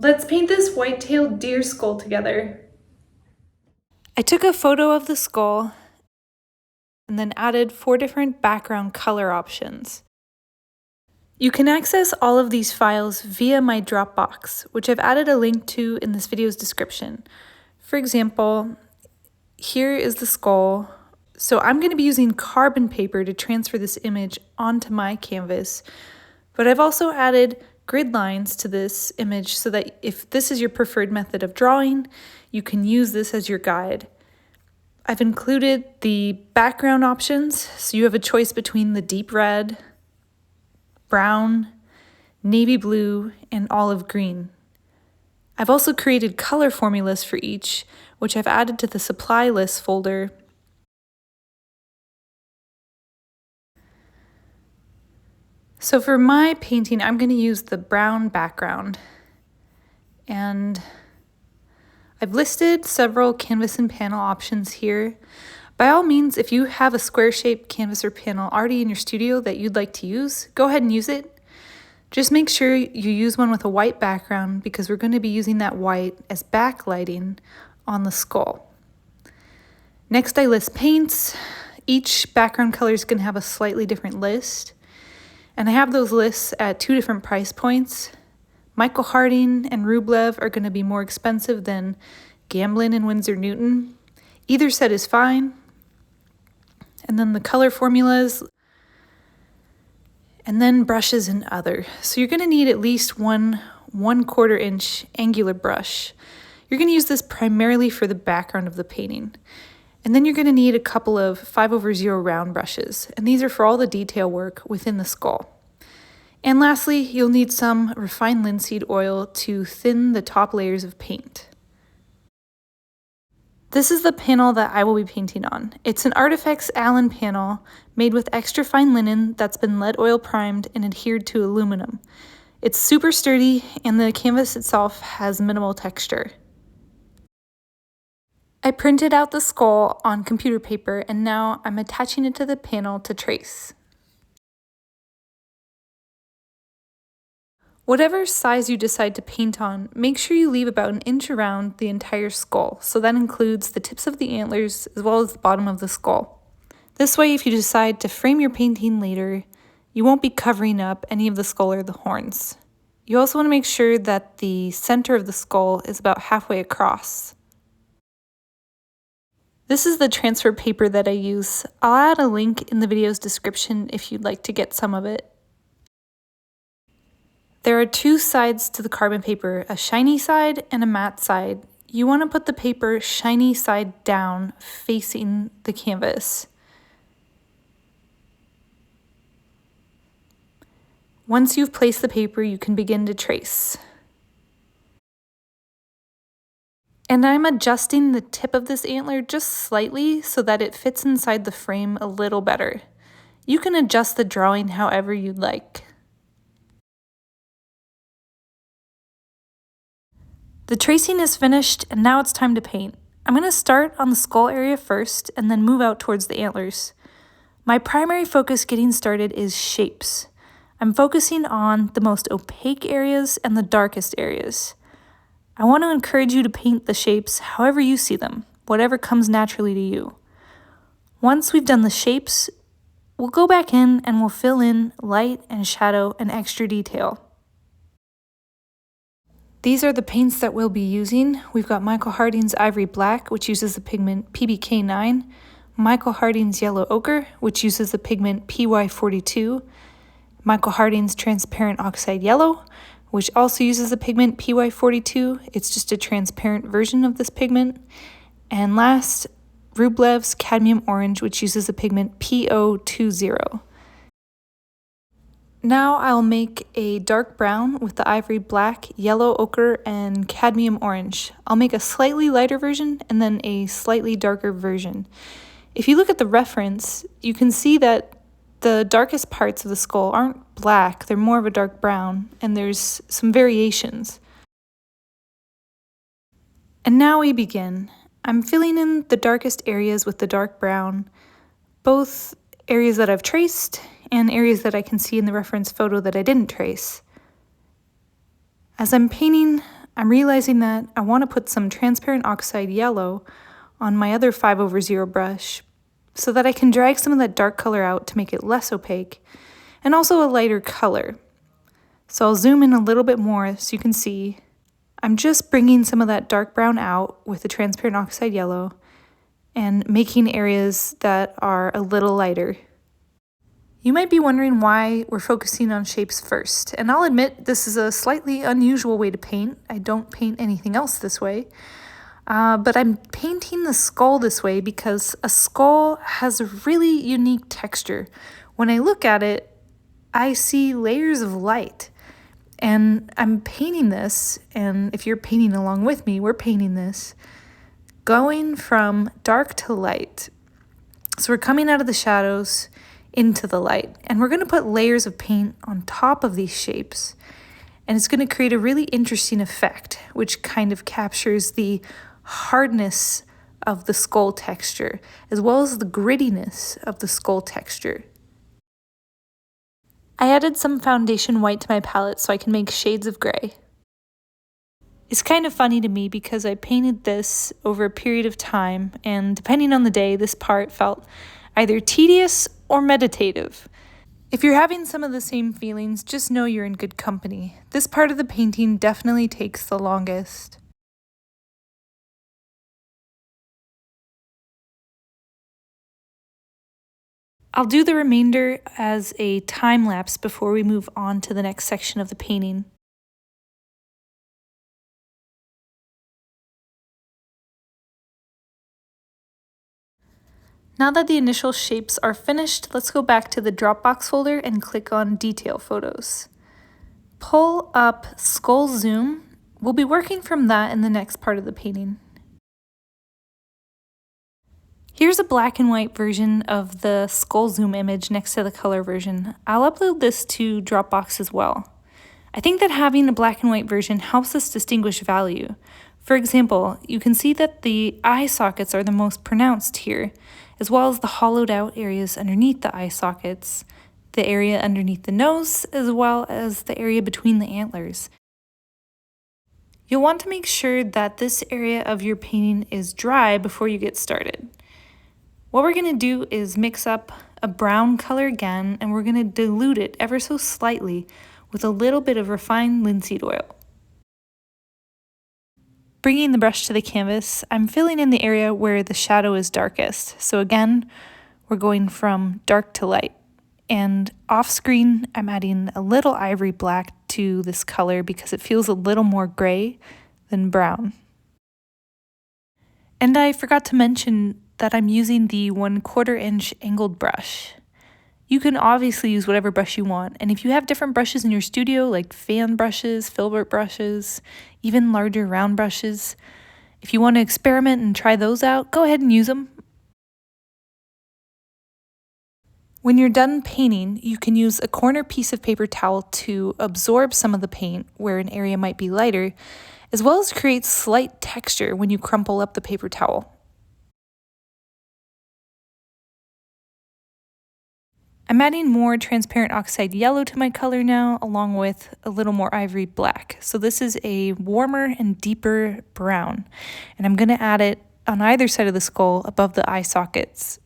Let's paint this white-tailed deer skull together. I took a photo of the skull and then added 4 different background color options. You can access all of these files via my Dropbox, which I've added a link to in this video's description. For example, here is the skull. So I'm going to be using carbon paper to transfer this image onto my canvas, but I've also added grid lines to this image so that if this is your preferred method of drawing, you can use this as your guide. I've included the background options, so you have a choice between the deep red, brown, navy blue, and olive green. I've also created color formulas for each, which I've added to the supply list folder. So for my painting, I'm going to use the brown background, and I've listed several canvas and panel options here. By all means, if you have a square-shaped canvas or panel already in your studio that you'd like to use, go ahead and use it. Just make sure you use one with a white background because we're going to be using that white as backlighting on the skull. Next, I list paints. Each background color is going to have a slightly different list. And I have those lists at 2 different price points. Michael Harding and Rublev are going to be more expensive than Gamblin and Winsor Newton. Either set is fine. And then the color formulas, and then brushes and other. So you're going to need at least one 1/4 inch angular brush. You're going to use this primarily for the background of the painting. And then you're going to need a couple of 5/0 round brushes, and these are for all the detail work within the skull. And lastly, you'll need some refined linseed oil to thin the top layers of paint. This is the panel that I will be painting on. It's an Artifacts Allen panel made with extra fine linen that's been lead oil primed and adhered to aluminum. It's super sturdy, and the canvas itself has minimal texture. I printed out the skull on computer paper, and now I'm attaching it to the panel to trace. Whatever size you decide to paint on, make sure you leave about 1 inch around the entire skull, so that includes the tips of the antlers as well as the bottom of the skull. This way, if you decide to frame your painting later, you won't be covering up any of the skull or the horns. You also want to make sure that the center of the skull is about halfway across. This is the transfer paper that I use. I'll add a link in the video's description if you'd like to get some of it. There are 2 sides to the carbon paper, a shiny side and a matte side. You want to put the paper shiny side down, facing the canvas. Once you've placed the paper, you can begin to trace. And I'm adjusting the tip of this antler just slightly so that it fits inside the frame a little better. You can adjust the drawing however you'd like. The tracing is finished, and now it's time to paint. I'm going to start on the skull area first and then move out towards the antlers. My primary focus getting started is shapes. I'm focusing on the most opaque areas and the darkest areas. I want to encourage you to paint the shapes however you see them, whatever comes naturally to you. Once we've done the shapes, we'll go back in and we'll fill in light and shadow and extra detail. These are the paints that we'll be using. We've got Michael Harding's Ivory Black, which uses the pigment PBK9, Michael Harding's Yellow Ochre, which uses the pigment PY42, Michael Harding's Transparent Oxide Yellow, which also uses the pigment PY42. It's just a transparent version of this pigment. And last, Rublev's Cadmium Orange, which uses the pigment PO20. Now I'll make a dark brown with the Ivory Black, Yellow Ochre, and Cadmium Orange. I'll make a slightly lighter version and then a slightly darker version. If you look at the reference, you can see that the darkest parts of the skull aren't black, they're more of a dark brown, and there's some variations. And now we begin. I'm filling in the darkest areas with the dark brown, both areas that I've traced and areas that I can see in the reference photo that I didn't trace. As I'm painting, I'm realizing that I want to put some transparent oxide yellow on my other 5/0 brush so that I can drag some of that dark color out to make it less opaque and also a lighter color. So I'll zoom in a little bit more so you can see I'm just bringing some of that dark brown out with the transparent oxide yellow and making areas that are a little lighter. You might be wondering why we're focusing on shapes first, and I'll admit this is a slightly unusual way to paint. I don't paint anything else this way, but I'm painting the skull this way because a skull has a really unique texture. When I look at it, I see layers of light, and I'm painting this, and if you're painting along with me, we're painting this, going from dark to light. So we're coming out of the shadows into the light, and we're going to put layers of paint on top of these shapes, and it's going to create a really interesting effect, which kind of captures the hardness of the skull texture, as well as the grittiness of the skull texture. I added some foundation white to my palette so I can make shades of gray. It's kind of funny to me because I painted this over a period of time, and depending on the day, this part felt either tedious or meditative. If you're having some of the same feelings, just know you're in good company. This part of the painting definitely takes the longest. I'll do the remainder as a time lapse before we move on to the next section of the painting. Now that the initial shapes are finished, let's go back to the Dropbox folder and click on Detail Photos. Pull up Skull Zoom. We'll be working from that in the next part of the painting. Here's a black and white version of the Skull Zoom image next to the color version. I'll upload this to Dropbox as well. I think that having a black and white version helps us distinguish value. For example, you can see that the eye sockets are the most pronounced here, as well as the hollowed out areas underneath the eye sockets, the area underneath the nose, as well as the area between the antlers. You'll want to make sure that this area of your painting is dry before you get started. What we're going to do is mix up a brown color again, and we're going to dilute it ever so slightly with a little bit of refined linseed oil. Bringing the brush to the canvas, I'm filling in the area where the shadow is darkest. So again, we're going from dark to light. And off screen, I'm adding a little ivory black to this color because it feels a little more gray than brown. And I forgot to mention that I'm using the 1/4 inch angled brush. You can obviously use whatever brush you want, and if you have different brushes in your studio, like fan brushes, filbert brushes, even larger round brushes, if you want to experiment and try those out, go ahead and use them. When you're done painting, you can use a corner piece of paper towel to absorb some of the paint where an area might be lighter, as well as create slight texture when you crumple up the paper towel. I'm adding more transparent oxide yellow to my color now, along with a little more ivory black. So this is a warmer and deeper brown, and I'm going to add it on either side of the skull above the eye sockets.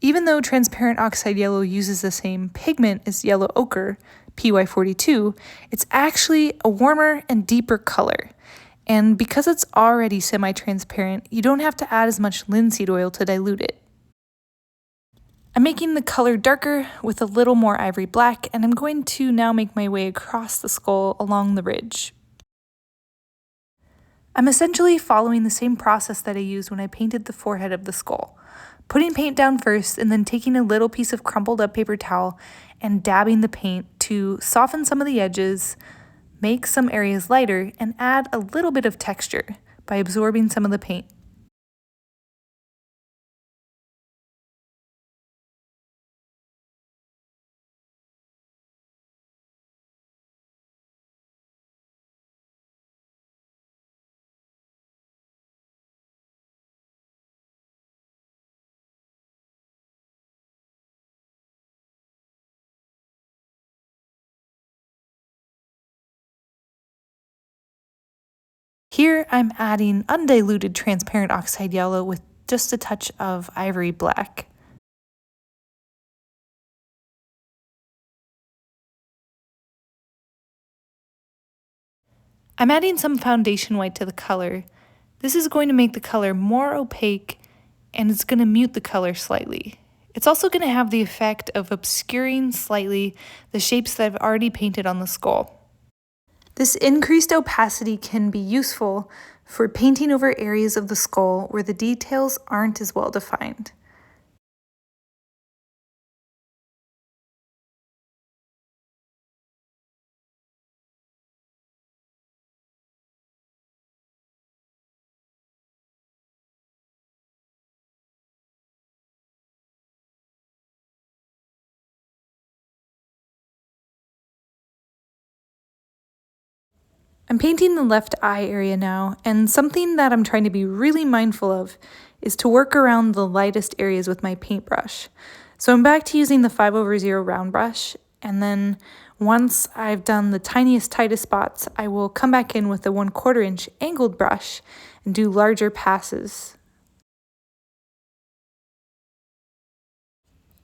Even though transparent oxide yellow uses the same pigment as yellow ochre, PY42, it's actually a warmer and deeper color. And because it's already semi-transparent, you don't have to add as much linseed oil to dilute it. I'm making the color darker with a little more ivory black, and I'm going to now make my way across the skull along the ridge. I'm essentially following the same process that I used when I painted the forehead of the skull. Putting paint down first and then taking a little piece of crumpled up paper towel and dabbing the paint to soften some of the edges, make some areas lighter, and add a little bit of texture by absorbing some of the paint. Here I'm adding undiluted transparent oxide yellow with just a touch of ivory black. I'm adding some foundation white to the color. This is going to make the color more opaque and it's going to mute the color slightly. It's also going to have the effect of obscuring slightly the shapes that I've already painted on the skull. This increased opacity can be useful for painting over areas of the skull where the details aren't as well defined. I'm painting the left eye area now, and something that I'm trying to be really mindful of is to work around the lightest areas with my paintbrush. So I'm back to using the 5/0 round brush, and then once I've done the tiniest, tightest spots, I will come back in with the 1/4 inch angled brush and do larger passes.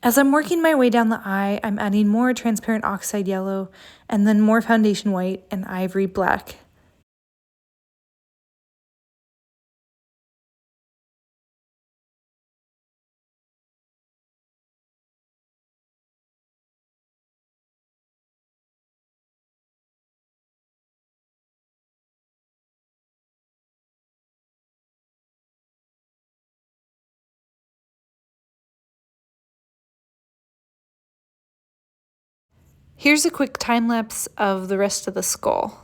As I'm working my way down the eye, I'm adding more transparent oxide yellow and then more foundation white and ivory black. Here's a quick time lapse of the rest of the skull.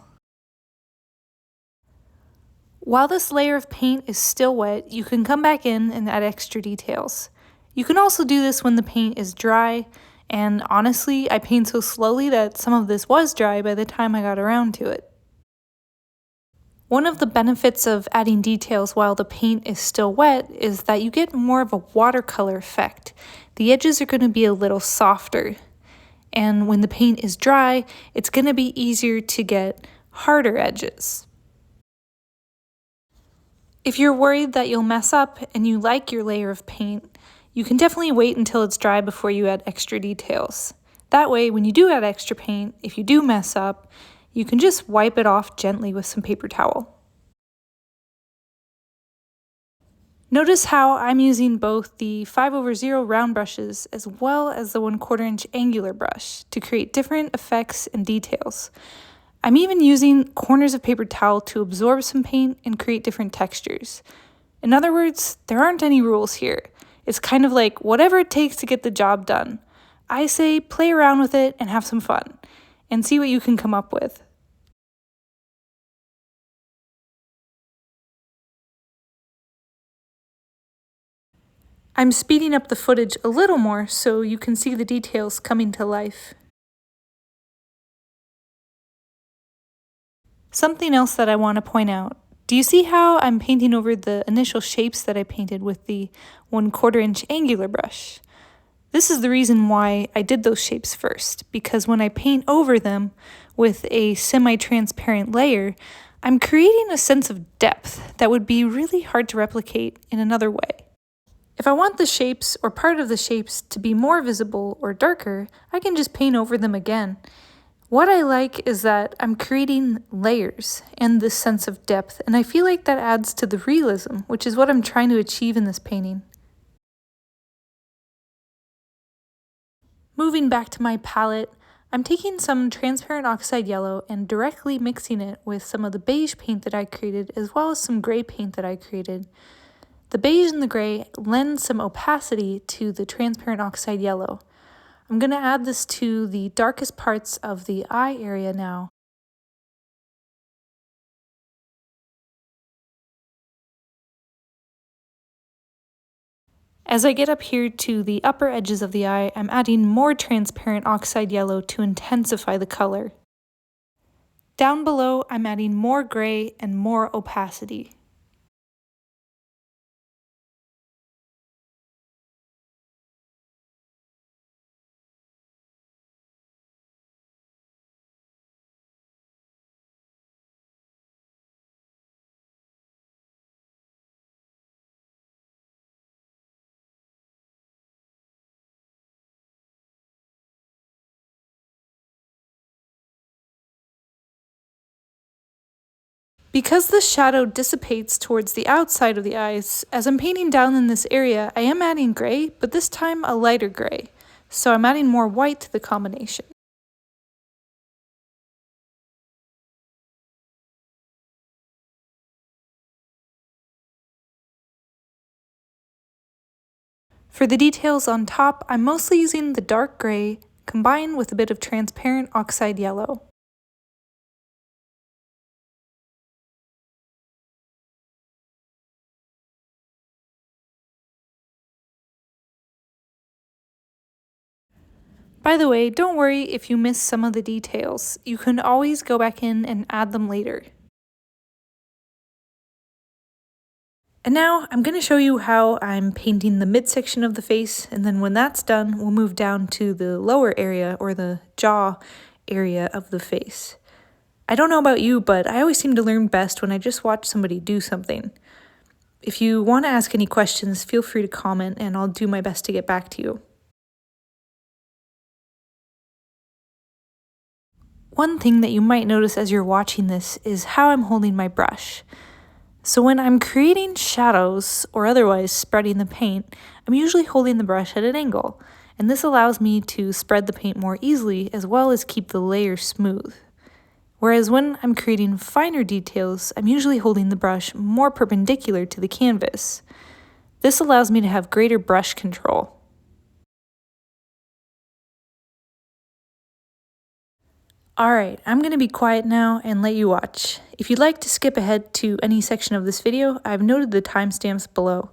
While this layer of paint is still wet, you can come back in and add extra details. You can also do this when the paint is dry, and honestly, I paint so slowly that some of this was dry by the time I got around to it. One of the benefits of adding details while the paint is still wet is that you get more of a watercolor effect. The edges are going to be a little softer, and when the paint is dry, it's going to be easier to get harder edges. If you're worried that you'll mess up and you like your layer of paint, you can definitely wait until it's dry before you add extra details. That way, when you do add extra paint, if you do mess up, you can just wipe it off gently with some paper towel. Notice how I'm using both the 5/0 round brushes as well as the 1/4 inch angular brush to create different effects and details. I'm even using corners of paper towel to absorb some paint and create different textures. In other words, there aren't any rules here. It's kind of like whatever it takes to get the job done. I say play around with it and have some fun, and see what you can come up with. I'm speeding up the footage a little more so you can see the details coming to life. Something else that I want to point out. Do you see how I'm painting over the initial shapes that I painted with the 1/4 inch angular brush? This is the reason why I did those shapes first, because when I paint over them with a semi-transparent layer, I'm creating a sense of depth that would be really hard to replicate in another way. If I want the shapes or part of the shapes to be more visible or darker, I can just paint over them again. What I like is that I'm creating layers and this sense of depth, and I feel like that adds to the realism, which is what I'm trying to achieve in this painting. Moving back to my palette, I'm taking some transparent oxide yellow and directly mixing it with some of the beige paint that I created as well as some gray paint that I created. The beige and the gray lend some opacity to the transparent oxide yellow. I'm going to add this to the darkest parts of the eye area now. As I get up here to the upper edges of the eye, I'm adding more transparent oxide yellow to intensify the color. Down below, I'm adding more gray and more opacity. Because the shadow dissipates towards the outside of the eyes, as I'm painting down in this area, I am adding gray, but this time a lighter gray. So I'm adding more white to the combination. For the details on top, I'm mostly using the dark gray combined with a bit of transparent oxide yellow. By the way, don't worry if you miss some of the details. You can always go back in and add them later. And now I'm going to show you how I'm painting the midsection of the face, and then when that's done, we'll move down to the lower area or the jaw area of the face. I don't know about you, but I always seem to learn best when I just watch somebody do something. If you want to ask any questions, feel free to comment and I'll do my best to get back to you. One thing that you might notice as you're watching this is how I'm holding my brush. So when I'm creating shadows or otherwise spreading the paint, I'm usually holding the brush at an angle, and this allows me to spread the paint more easily as well as keep the layer smooth. Whereas when I'm creating finer details, I'm usually holding the brush more perpendicular to the canvas. This allows me to have greater brush control. Alright, I'm going to be quiet now and let you watch. If you'd like to skip ahead to any section of this video, I've noted the timestamps below.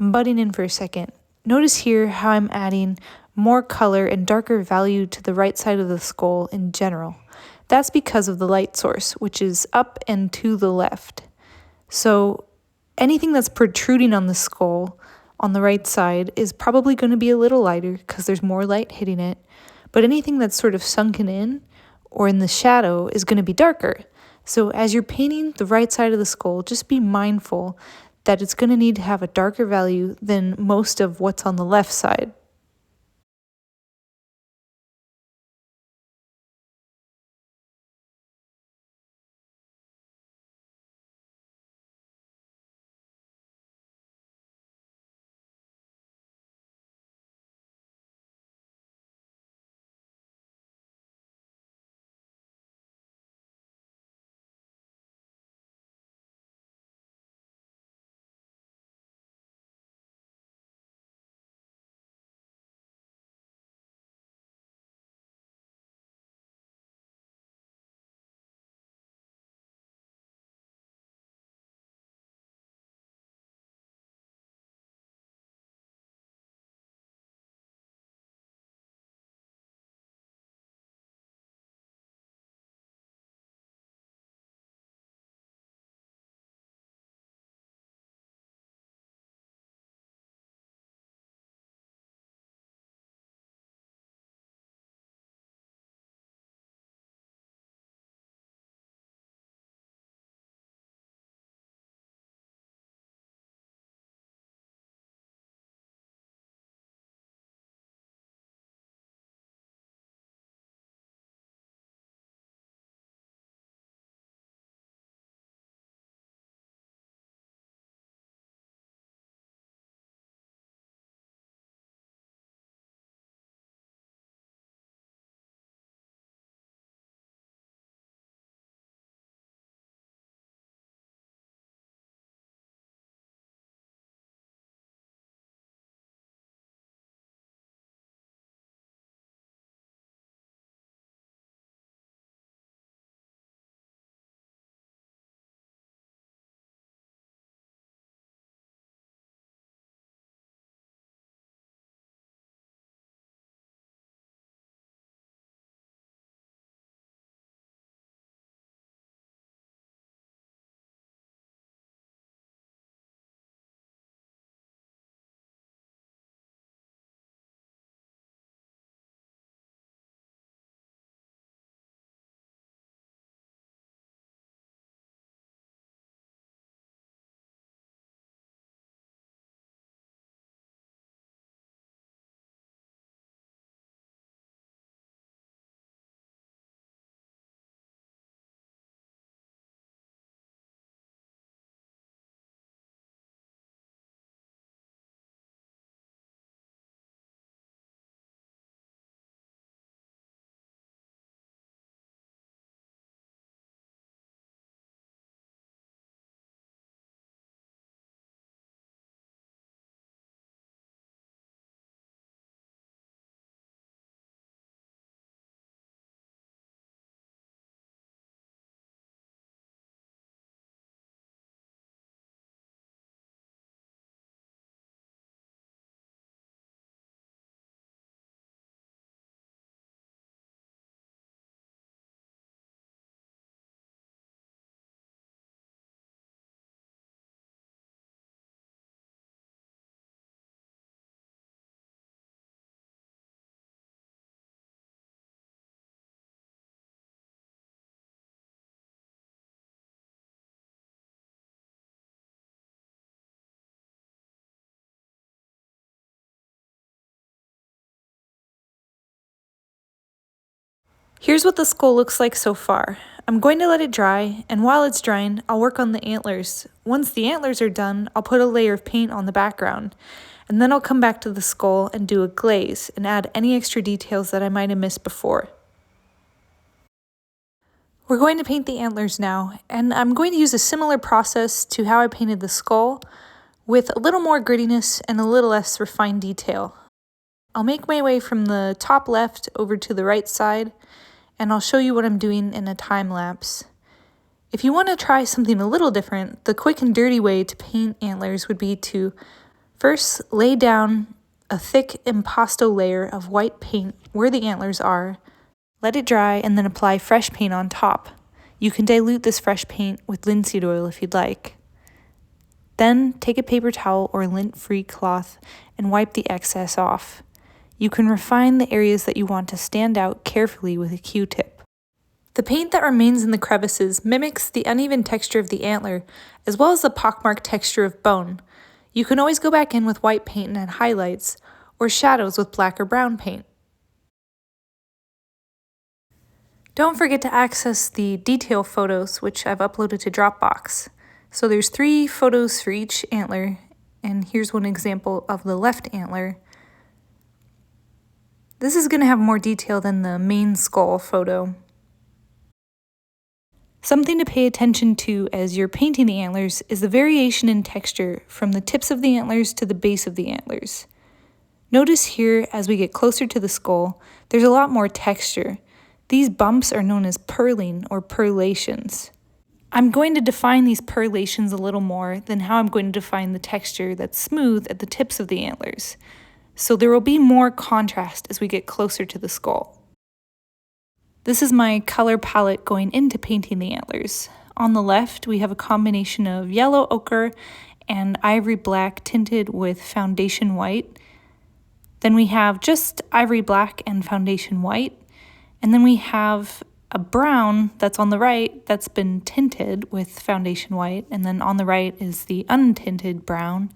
I'm butting in for a second. Notice here how I'm adding more color and darker value to the right side of the skull in general. That's because of the light source, which is up and to the left. So anything that's protruding on the skull on the right side is probably going to be a little lighter because there's more light hitting it, but anything that's sort of sunken in or in the shadow is going to be darker. So as you're painting the right side of the skull, just be mindful that it's going to need to have a darker value than most of what's on the left side. Here's what the skull looks like so far. I'm going to let it dry, and while it's drying, I'll work on the antlers. Once the antlers are done, I'll put a layer of paint on the background, and then I'll come back to the skull and do a glaze and add any extra details that I might have missed before. We're going to paint the antlers now, and I'm going to use a similar process to how I painted the skull, with a little more grittiness and a little less refined detail. I'll make my way from the top left over to the right side, and I'll show you what I'm doing in a time lapse. If you want to try something a little different, the quick and dirty way to paint antlers would be to first lay down a thick impasto layer of white paint where the antlers are, let it dry, and then apply fresh paint on top. You can dilute this fresh paint with linseed oil if you'd like. Then take a paper towel or lint-free cloth and wipe the excess off. You can refine the areas that you want to stand out carefully with a Q-tip. The paint that remains in the crevices mimics the uneven texture of the antler, as well as the pockmarked texture of bone. You can always go back in with white paint and add highlights, or shadows with black or brown paint. Don't forget to access the detail photos, which I've uploaded to Dropbox. So there's 3 photos for each antler, and here's one example of the left antler. This is going to have more detail than the main skull photo. Something to pay attention to as you're painting the antlers is the variation in texture from the tips of the antlers to the base of the antlers. Notice here, as we get closer to the skull, there's a lot more texture. These bumps are known as purling or perlations. I'm going to define these perlations a little more than how I'm going to define the texture that's smooth at the tips of the antlers. So there will be more contrast as we get closer to the skull. This is my color palette going into painting the antlers. On the left, we have a combination of yellow ochre and ivory black tinted with foundation white. Then we have just ivory black and foundation white. And then we have a brown that's on the right that's been tinted with foundation white. And then on the right is the untinted brown.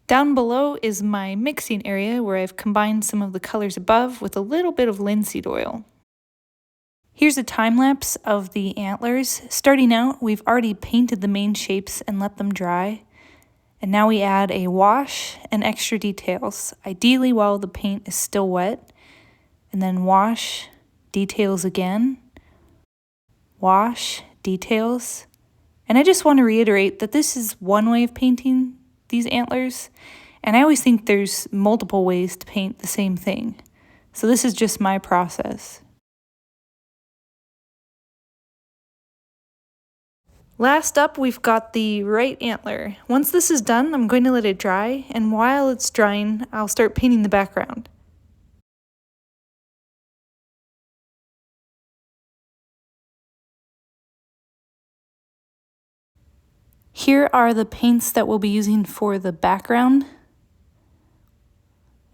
Down below is my mixing area where I've combined some of the colors above with a little bit of linseed oil. Here's a time lapse of the antlers. Starting out, we've already painted the main shapes and let them dry. And now we add a wash and extra details, ideally while the paint is still wet. And then wash, details again, wash, details. And I just want to reiterate that this is one way of painting these antlers. And I always think there's multiple ways to paint the same thing. So this is just my process. Last up, we've got the right antler. Once this is done, I'm going to let it dry, and while it's drying, I'll start painting the background. Here are the paints that we'll be using for the background.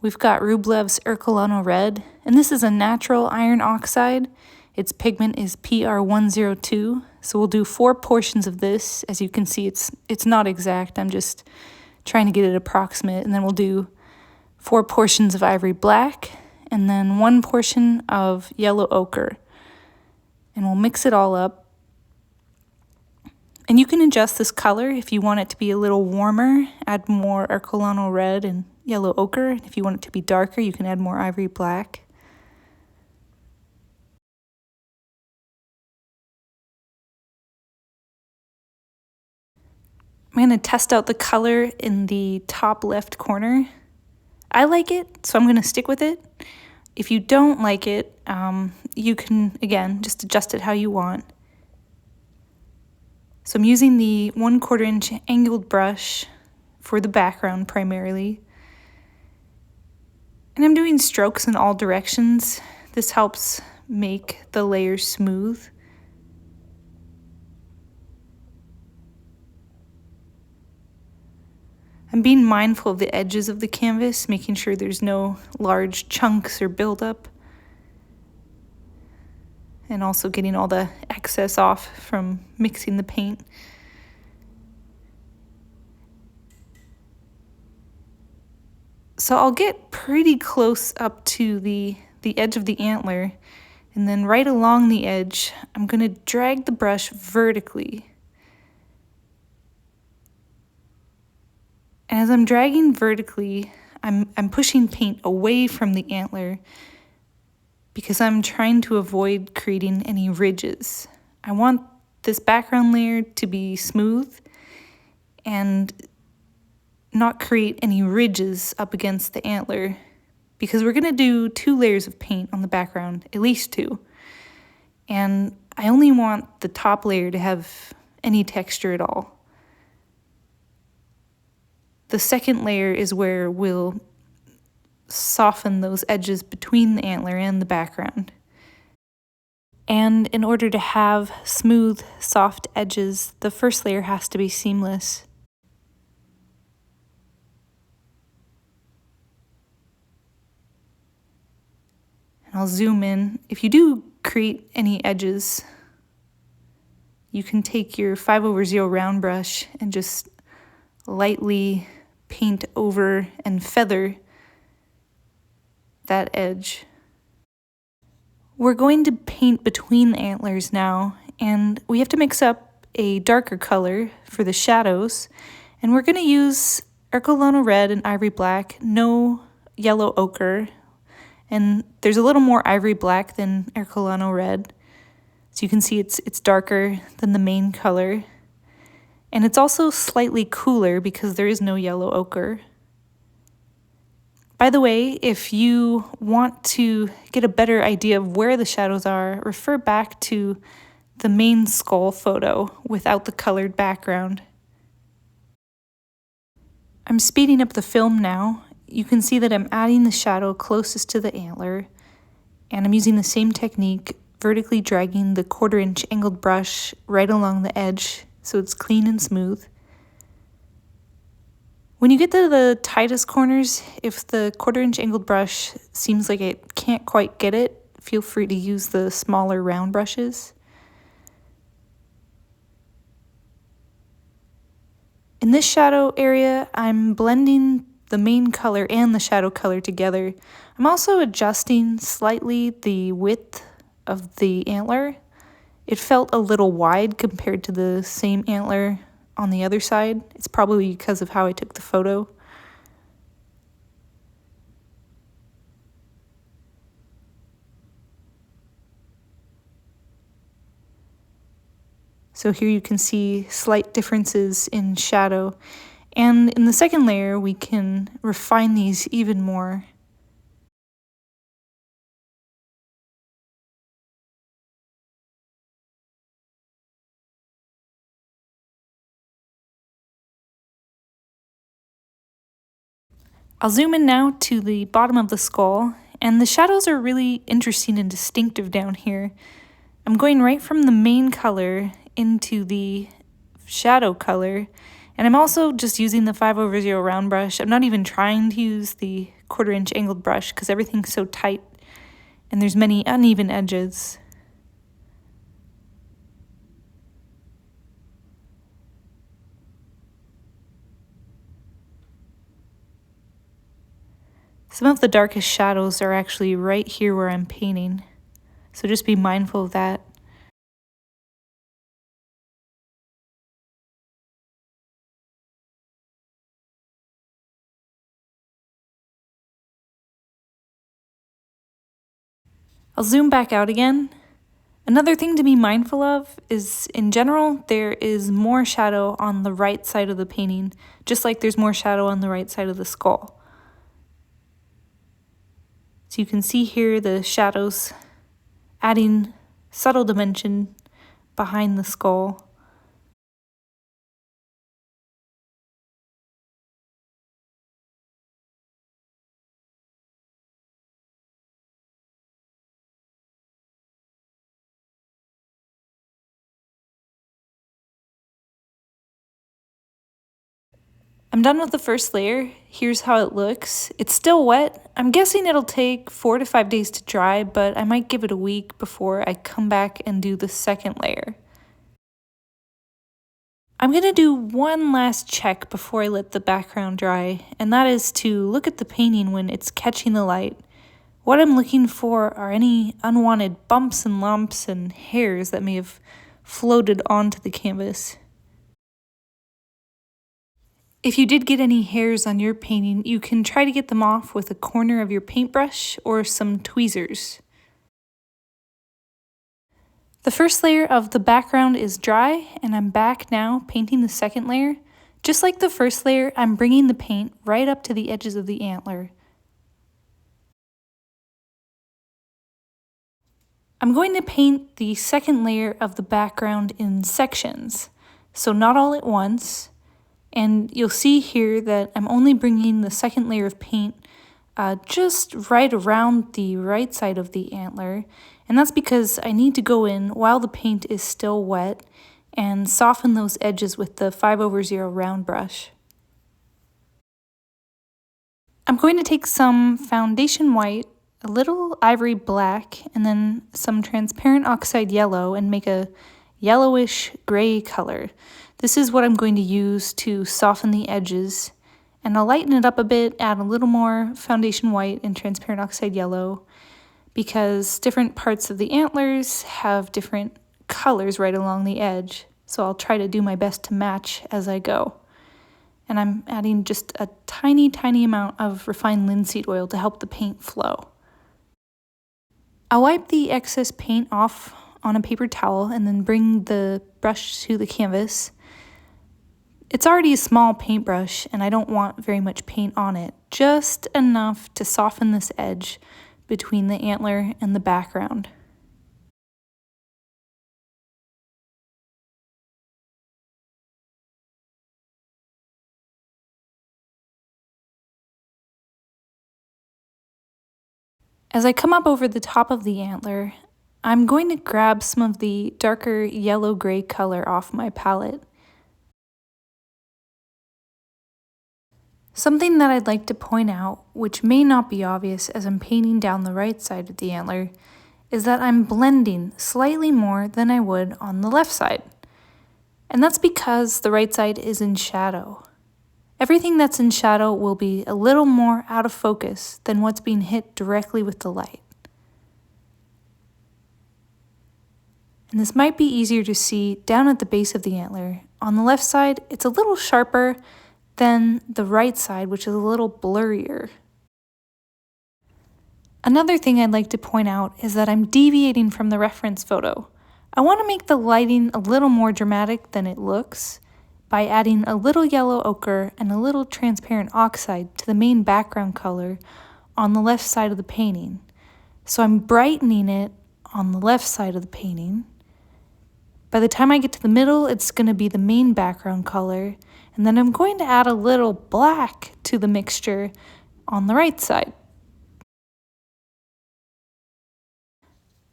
We've got Rublev's Ercolano Red, and this is a natural iron oxide. Its pigment is PR102, so we'll do 4 portions of this. As you can see, it's not exact. I'm just trying to get it approximate. And then we'll do 4 portions of ivory black, and then 1 portion of yellow ochre. And we'll mix it all up. And you can adjust this color if you want it to be a little warmer, add more Ercolano Red and yellow ochre. If you want it to be darker, you can add more ivory black. I'm going to test out the color in the top left corner. I like it, so I'm going to stick with it. If you don't like it, you can, again, just adjust it how you want. So I'm using the 1/4 inch angled brush for the background primarily. And I'm doing strokes in all directions. This helps make the layers smooth. I'm being mindful of the edges of the canvas, making sure there's no large chunks or buildup. And also getting all the excess off from mixing the paint. So I'll get pretty close up to the edge of the antler, and then right along the edge, I'm going to drag the brush vertically. And as I'm dragging vertically, I'm pushing paint away from the antler because I'm trying to avoid creating any ridges. I want this background layer to be smooth and not create any ridges up against the antler, because we're going to do 2 layers of paint on the background, at least 2. And I only want the top layer to have any texture at all. The second layer is where we'll soften those edges between the antler and the background. And in order to have smooth, soft edges, the first layer has to be seamless. And I'll zoom in. If you do create any edges, you can take your 5/0 round brush and just lightly paint over and feather that edge. We're going to paint between the antlers now, and we have to mix up a darker color for the shadows, and we're going to use Coulombe red and ivory black, no yellow ochre, and there's a little more ivory black than Coulombe red, so you can see it's darker than the main color, and it's also slightly cooler because there is no yellow ochre. By the way, if you want to get a better idea of where the shadows are, refer back to the main skull photo without the colored background. I'm speeding up the film now. You can see that I'm adding the shadow closest to the antler, and I'm using the same technique, vertically dragging the 1/4" angled brush right along the edge so it's clean and smooth. When you get to the tightest corners, if the 1/4" angled brush seems like it can't quite get it, feel free to use the smaller round brushes. In this shadow area, I'm blending the main color and the shadow color together. I'm also adjusting slightly the width of the antler. It felt a little wide compared to the same antler on the other side. It's probably because of how I took the photo. So here you can see slight differences in shadow. And in the second layer, we can refine these even more. I'll zoom in now to the bottom of the skull, and the shadows are really interesting and distinctive down here. I'm going right from the main color into the shadow color, and I'm also just using the 5/0 round brush. I'm not even trying to use the 1/4" angled brush because everything's so tight and there's many uneven edges. Some of the darkest shadows are actually right here where I'm painting, so just be mindful of that. I'll zoom back out again. Another thing to be mindful of is, in general, there is more shadow on the right side of the painting, just like there's more shadow on the right side of the skull. So you can see here the shadows adding subtle dimension behind the skull. I'm done with the first layer. Here's how it looks. It's still wet. I'm guessing it'll take 4 to 5 days to dry, but I might give it a week before I come back and do the second layer. I'm going to do one last check before I let the background dry, and that is to look at the painting when it's catching the light. What I'm looking for are any unwanted bumps and lumps and hairs that may have floated onto the canvas. If you did get any hairs on your painting, you can try to get them off with a corner of your paintbrush or some tweezers. The first layer of the background is dry, and I'm back now painting the second layer. Just like the first layer, I'm bringing the paint right up to the edges of the antler. I'm going to paint the second layer of the background in sections, so not all at once. And you'll see here that I'm only bringing the second layer of paint just right around the right side of the antler. And that's because I need to go in while the paint is still wet and soften those edges with the 5/0 round brush. I'm going to take some foundation white, a little ivory black, and then some transparent oxide yellow and make a yellowish gray color. This is what I'm going to use to soften the edges, and I'll lighten it up a bit, add a little more foundation white and transparent oxide yellow, because different parts of the antlers have different colors right along the edge, so I'll try to do my best to match as I go. And I'm adding just a tiny, tiny amount of refined linseed oil to help the paint flow. I'll wipe the excess paint off on a paper towel and then bring the brush to the canvas. It's already a small paintbrush and I don't want very much paint on it, just enough to soften this edge between the antler and the background. As I come up over the top of the antler, I'm going to grab some of the darker yellow-gray color off my palette. Something that I'd like to point out, which may not be obvious as I'm painting down the right side of the antler, is that I'm blending slightly more than I would on the left side. And that's because the right side is in shadow. Everything that's in shadow will be a little more out of focus than what's being hit directly with the light. And this might be easier to see down at the base of the antler. On the left side, it's a little sharper than the right side, which is a little blurrier. Another thing I'd like to point out is that I'm deviating from the reference photo. I want to make the lighting a little more dramatic than it looks by adding a little yellow ochre and a little transparent oxide to the main background color on the left side of the painting. So I'm brightening it on the left side of the painting. By the time I get to the middle, it's going to be the main background color, and then I'm going to add a little black to the mixture on the right side.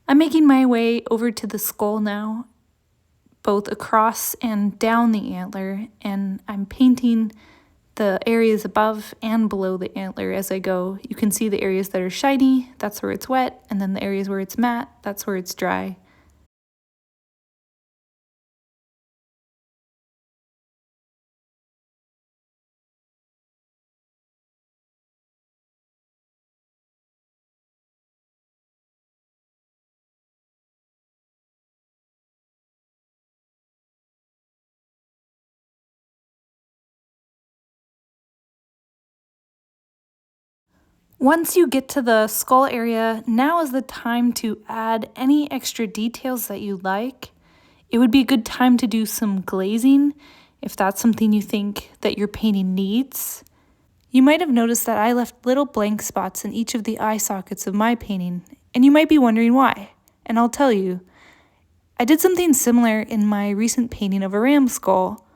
I'm making my way over to the skull now, both across and down the antler, and I'm painting the areas above and below the antler as I go. You can see the areas that are shiny, that's where it's wet, and then the areas where it's matte, that's where it's dry. Once you get to the skull area, now is the time to add any extra details that you like. It would be a good time to do some glazing if that's something you think that your painting needs. You might have noticed that I left little blank spots in each of the eye sockets of my painting, and you might be wondering why, and I'll tell you. I did something similar in my recent painting of a ram skull.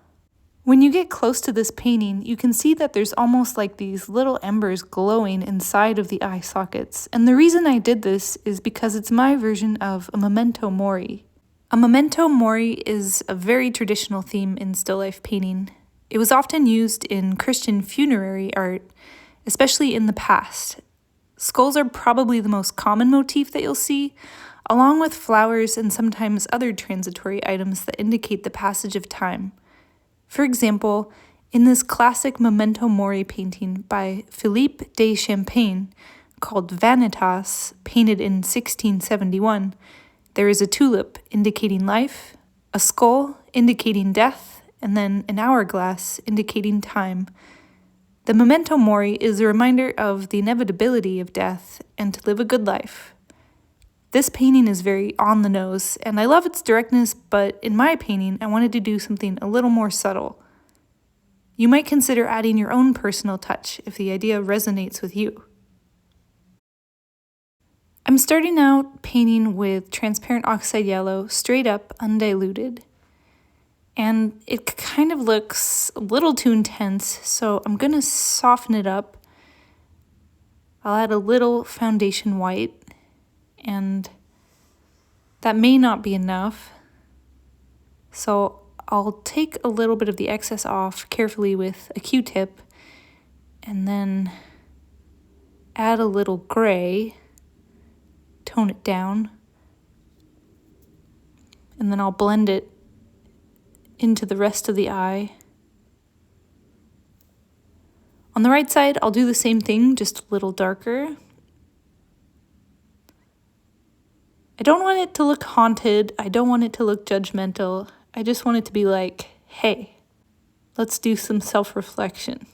When you get close to this painting, you can see that there's almost like these little embers glowing inside of the eye sockets. And the reason I did this is because it's my version of a memento mori. A memento mori is a very traditional theme in still life painting. It was often used in Christian funerary art, especially in the past. Skulls are probably the most common motif that you'll see, along with flowers and sometimes other transitory items that indicate the passage of time. For example, in this classic memento mori painting by Philippe de Champagne called Vanitas, painted in 1671, there is a tulip indicating life, a skull indicating death, and then an hourglass indicating time. The memento mori is a reminder of the inevitability of death and to live a good life. This painting is very on the nose, and I love its directness, but in my painting, I wanted to do something a little more subtle. You might consider adding your own personal touch if the idea resonates with you. I'm starting out painting with transparent oxide yellow, straight up, undiluted. And it kind of looks a little too intense, so I'm going to soften it up. I'll add a little foundation white. And that may not be enough, so I'll take a little bit of the excess off carefully with a Q-tip and then add a little gray tone it down. And then I'll blend it into the rest of the eye. On the right side, I'll do the same thing, just a little darker. I don't want it to look haunted. I don't want it to look judgmental. I just want it to be like, hey, let's do some self-reflection.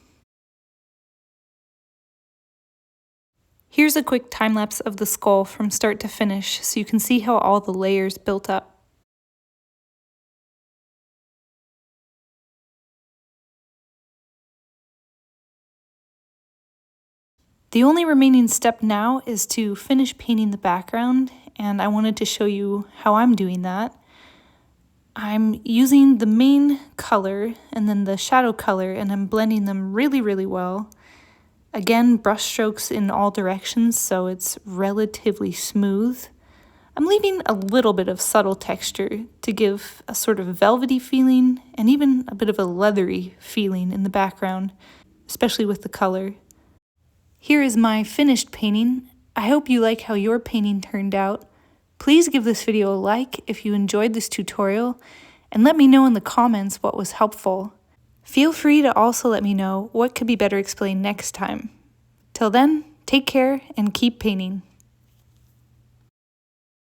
Here's a quick time lapse of the skull from start to finish so you can see how all the layers built up. The only remaining step now is to finish painting the background, and I wanted to show you how I'm doing that. I'm using the main color and then the shadow color, and I'm blending them really, really well. Again, brush strokes in all directions, so it's relatively smooth. I'm leaving a little bit of subtle texture to give a sort of velvety feeling and even a bit of a leathery feeling in the background, especially with the color. Here is my finished painting. I hope you like how your painting turned out. Please give this video a like if you enjoyed this tutorial, and let me know in the comments what was helpful. Feel free to also let me know what could be better explained next time. Till then, take care and keep painting.